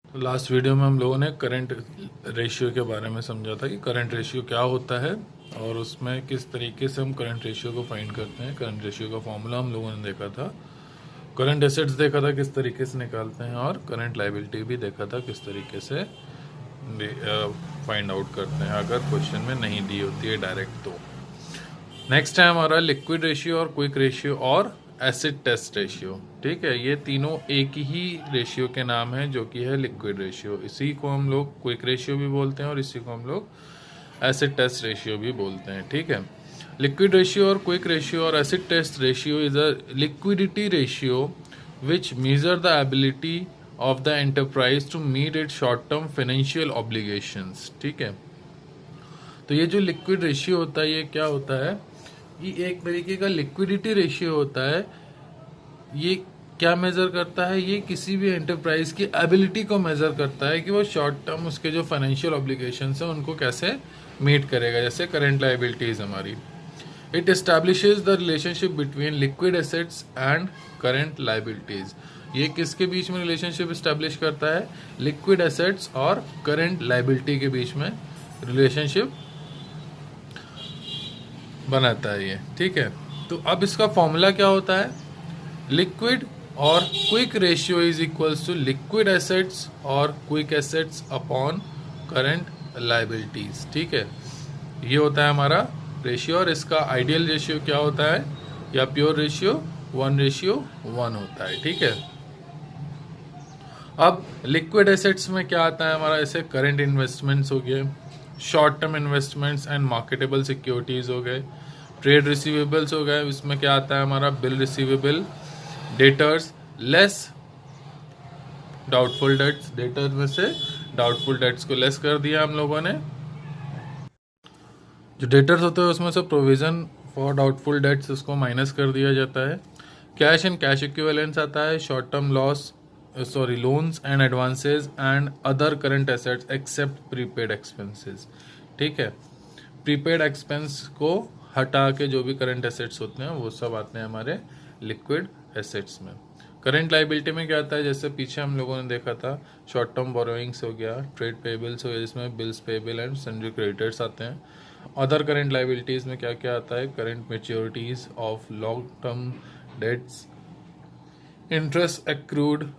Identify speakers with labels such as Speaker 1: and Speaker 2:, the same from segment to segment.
Speaker 1: तो last video में हम लोगों ने करंट रेशियो के बारे में समझा था कि करंट रेशियो क्या होता है और उसमें किस तरीके से हम करंट रेशियो को फाइंड करते हैं। करंट रेशियो का फॉर्मूला हम लोगों ने देखा था, करंट एसेट्स देखा था किस तरीके से निकालते हैं, और करंट लायबिलिटी भी देखा था किस तरीके से फाइंड आउट करते हैं अगर क्वेश्चन में नहीं दी होती है डायरेक्ट। तो नेक्स्ट है हमारा लिक्विड रेशियो और क्विक रेशियो और एसिड टेस्ट रेशियो। ठीक है, ये तीनों एक ही रेशियो के नाम है जो कि है लिक्विड रेशियो। इसी को हम लोग क्विक रेशियो भी बोलते हैं और इसी को हम लोग एसिड टेस्ट रेशियो भी बोलते हैं। ठीक है, लिक्विड रेशियो और क्विक रेशियो और acid test ratio is a liquidity ratio which measure the ability of the enterprise to meet it short term financial obligations. ठीक है, तो ये जो लिक्विड रेशियो होता है ये क्या होता है, ये एक तरीके का लिक्विडिटी रेशियो होता है। ये क्या मेजर करता है, ये किसी भी एंटरप्राइज की एबिलिटी को मेजर करता है कि वो शॉर्ट टर्म उसके जो फाइनेंशियल ऑब्लिगेशंस है उनको कैसे मीट करेगा, जैसे करंट लायबिलिटीज हमारी। It establishes the relationship between liquid assets and current liabilities. ये किसके बीच में रिलेशनशिप एस्टैब्लिश करता है, लिक्विड एसेट्स और करंट लायबिलिटी के बीच में रिलेशनशिप बनाता है ये। ठीक है, तो अब इसका फॉर्मूला क्या होता है, लिक्विड और quick ratio is equals to liquid assets और quick assets upon current liabilities. ठीक है, ये होता है हमारा रेशियो। और इसका आइडियल रेशियो क्या होता है, या प्योर रेशियो 1:1 होता है। ठीक है, अब लिक्विड एसेट्स में क्या आता है हमारा, ऐसे करंट इन्वेस्टमेंट्स हो गए, short term investments and marketable securities हो गए, ट्रेड रिसीवेबल्स हो गए। इसमें क्या आता है हमारा, bill receivable, debtors less doubtful debts. Debtor में से डाउटफुल डेट्स को लेस कर दिया हम लोगों ने। जो डेटर्स होते हैं उसमें से प्रोविजन फॉर डाउटफुल डेट्स उसको माइनस कर दिया जाता है। कैश एंड कैश इक्विवेलेंट्स आता है, short term loans and advances and other current assets except prepaid expenses. ठीक है, प्रीपेड एक्सपेंस को हटा के जो भी करंट एसेट्स होते हैं वो सब आते हैं हमारे लिक्विड एसेट्स में। करंट लायबिलिटी में क्या आता है, जैसे पीछे हम लोगों ने देखा था, शॉर्ट टर्म बोरोइंग्स हो गया, ट्रेड पेबल्स हो गया जिसमें bills payable and sundry creditors आते हैं। अदर करंट लायबिलिटीज में क्या क्या आता है, current मैच्योरिटीज of long term debts, interest accrued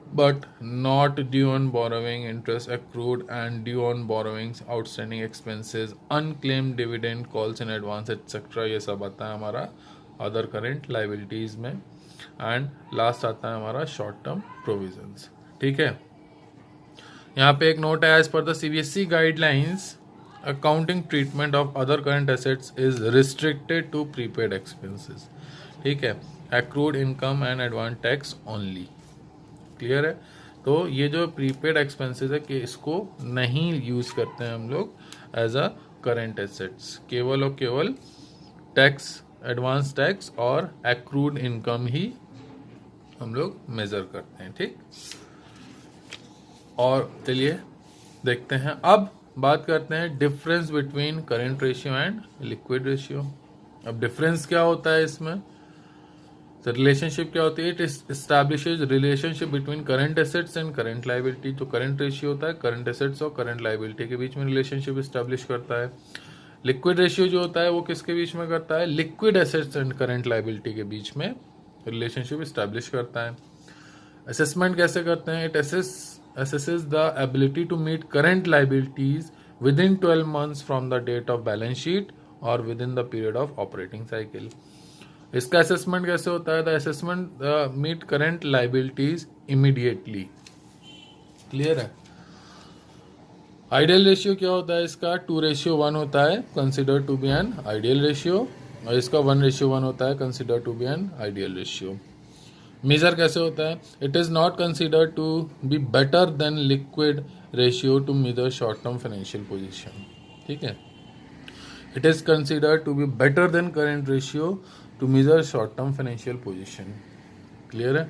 Speaker 1: but not due on borrowing, interest accrued and due on borrowings, outstanding expenses, unclaimed dividend, calls in advance etc. ये सब आता है हमारा अदर करंट लायबिलिटीज में। एंड लास्ट आता है हमारा short term provisions. ठीक है, यहाँ पे एक नोट है, as per the CBSE guidelines accounting treatment of other current assets is restricted to prepaid expenses. ठीक है, accrued income and advance tax only. Clear है, तो ये जो प्रीपेड एक्सपेंसेस है कि इसको नहीं यूज करते हैं हम लोग एज अ करंट एसेट्स, केवल और केवल टैक्स, एडवांस टैक्स और एक्रूड इनकम ही हम लोग मेजर करते हैं। ठीक, और चलिए देखते हैं, अब बात करते हैं difference between current ratio and liquid ratio. अब डिफरेंस क्या होता है इसमें, तो रिलेशनशिप क्या होती है, it establishes relationship between current assets and current liability. तो करंट रेशियो होता है करंट एसेट्स और करंट लायबिलिटी के बीच में रिलेशनशिप एस्टैब्लिश करता है। लिक्विड रेशियो जो होता है वो किसके बीच में करता है, liquid assets and current liability के बीच में रिलेशनशिप एस्टैब्लिश करता है। असेसमेंट कैसे करते हैं, it assesses the ability to meet current liabilities within 12 months from the date of balance sheet or within the period of operating cycle। इसका assessment कैसे होता है, the assessment meet current liabilities immediately. Clear है, ideal ratio क्या होता है इसका, 2:1 होता है, consider to be an ideal ratio, और इसका 1:1 होता है, consider to be an ideal ratio. Measure कैसे होता है, it is not consider to be better than liquid ratio to measure short term financial position. ठीक है, it is consider to be better then current ratio to measure short term financial position. Clear है,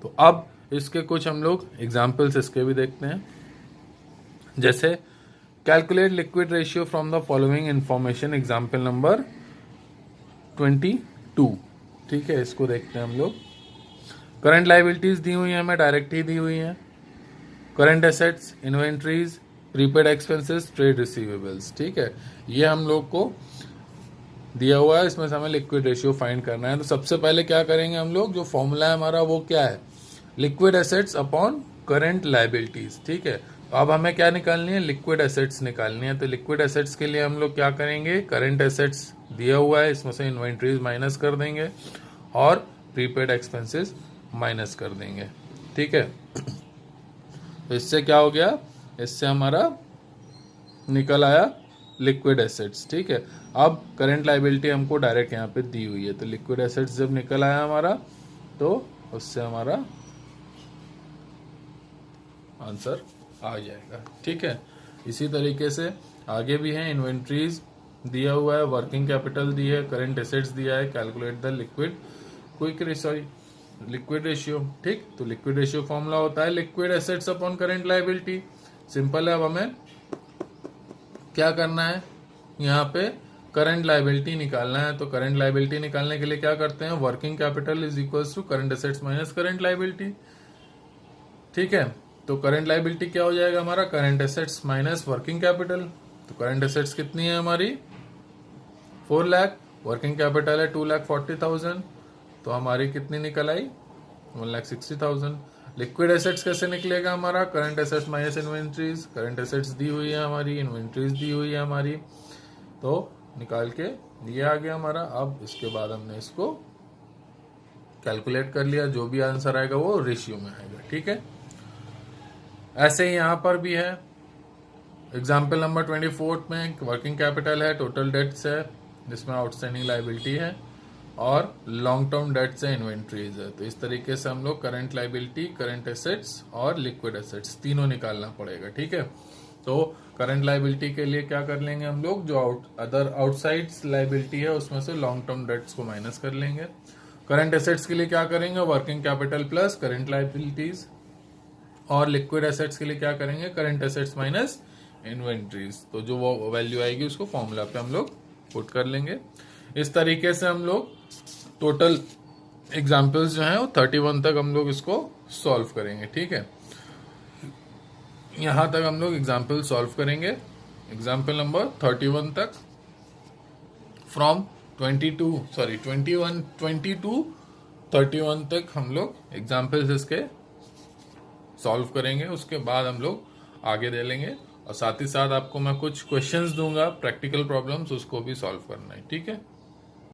Speaker 1: तो अब इसके कुछ हम लोग examples इसके भी देखते हैं, जैसे calculate liquid ratio from the following information, example number 22। ठीक है, इसको देखते हैं हम लोग। करंट लायबिलिटीज दी हुई है, हमें डायरेक्ट ही दी हुई है, current assets, inventories, prepaid expenses, trade receivables. ठीक है, ये हम लोग को दिया हुआ है, इसमें से हमें लिक्विड रेशियो फाइंड करना है। तो सबसे पहले क्या करेंगे हम लोग, जो फॉर्मूला है हमारा वो क्या है, liquid assets upon current liabilities. ठीक है, तो अब हमें क्या निकालनी है, लिक्विड एसेट्स निकालनी है। तो लिक्विड एसेट्स के लिए हम लोग क्या करेंगे, करंट एसेट्स दिया हुआ है, इसमें से इन्वेंट्रीज माइनस कर देंगे और प्रीपेड एक्सपेंसेस माइनस कर देंगे। ठीक है, तो इससे क्या हो गया, इससे हमारा निकल आया लिक्विड एसेट्स। ठीक है, अब करंट लाइबिलिटी हमको डायरेक्ट यहाँ पे दी हुई है, तो लिक्विड एसेट्स जब निकल आया हमारा तो उससे हमारा आंसर आ जाएगा। ठीक है, इसी तरीके से आगे भी है, इन्वेंट्रीज दिया हुआ है, वर्किंग कैपिटल दी है, करंट एसेट्स दिया है, कैलकुलेट द लिक्विड रेशियो। ठीक, तो लिक्विड रेशियो फॉर्मूला होता है liquid assets upon current liability. Simple है, अब हमें क्या करना है, यहाँ पे करंट लाइबिलिटी निकालना है। तो करंट लाइबिलिटी निकालने के लिए क्या करते हैं, working capital is equals to current assets minus current liability. ठीक है, तो करंट लाइबिलिटी क्या हो जाएगा हमारा, current assets minus working capital. तो करंट एसेट्स कितनी है हमारी 4 लाख, वर्किंग कैपिटल है 2,40,000, तो हमारी कितनी निकल आई 1,60,000। लिक्विड एसेट्स कैसे निकलेगा हमारा, current assets minus inventories, current assets दी हुई है हमारी, इन्वेंट्रीज दी हुई है हमारी, तो निकाल के ये आ गया हमारा। अब इसके बाद हमने इसको कैलकुलेट कर लिया, जो भी आंसर आएगा वो रेशियो में आएगा। ठीक है, ऐसे ही यहां पर भी है, एग्जाम्पल नंबर 24 में वर्किंग कैपिटल है, टोटल डेट्स है जिसमें आउटस्टैंडिंग लाइबिलिटी है और लॉन्ग टर्म डेट्स है, इन्वेंट्रीज है। तो इस तरीके से हम लोग करंट लाइबिलिटी, करंट एसेट्स और लिक्विड एसेट्स तीनों निकालना पड़ेगा। ठीक है, तो करंट लाइबिलिटी के लिए क्या कर लेंगे हम लोग, जो अदर आउटसाइड लाइबिलिटी है उसमें से लॉन्ग टर्म डेट्स को माइनस कर लेंगे। करंट एसेट्स के लिए क्या करेंगे, working capital plus current liabilities, और लिक्विड एसेट्स के लिए क्या करेंगे, करंट एसेट्स माइनस इन्वेंट्रीज। तो जो वो वैल्यू आएगी उसको फॉर्मूला पे हम लोग पुट कर लेंगे। इस तरीके से हम लोग टोटल एग्जाम्पल्स जो हैं वो 31 तक हम लोग इसको सॉल्व करेंगे। ठीक है, यहां तक हम लोग एग्जाम्पल सॉल्व करेंगे, एग्जाम्पल नंबर 31 तक, फ्रॉम 20 टू 31 तक हम लोग एग्जाम्पल्स इसके सॉल्व करेंगे। उसके बाद हम लोग आगे दे लेंगे और साथ ही साथ आपको मैं कुछ क्वेश्चंस दूंगा, प्रैक्टिकल प्रॉब्लम्स, उसको भी सॉल्व करना है। ठीक है।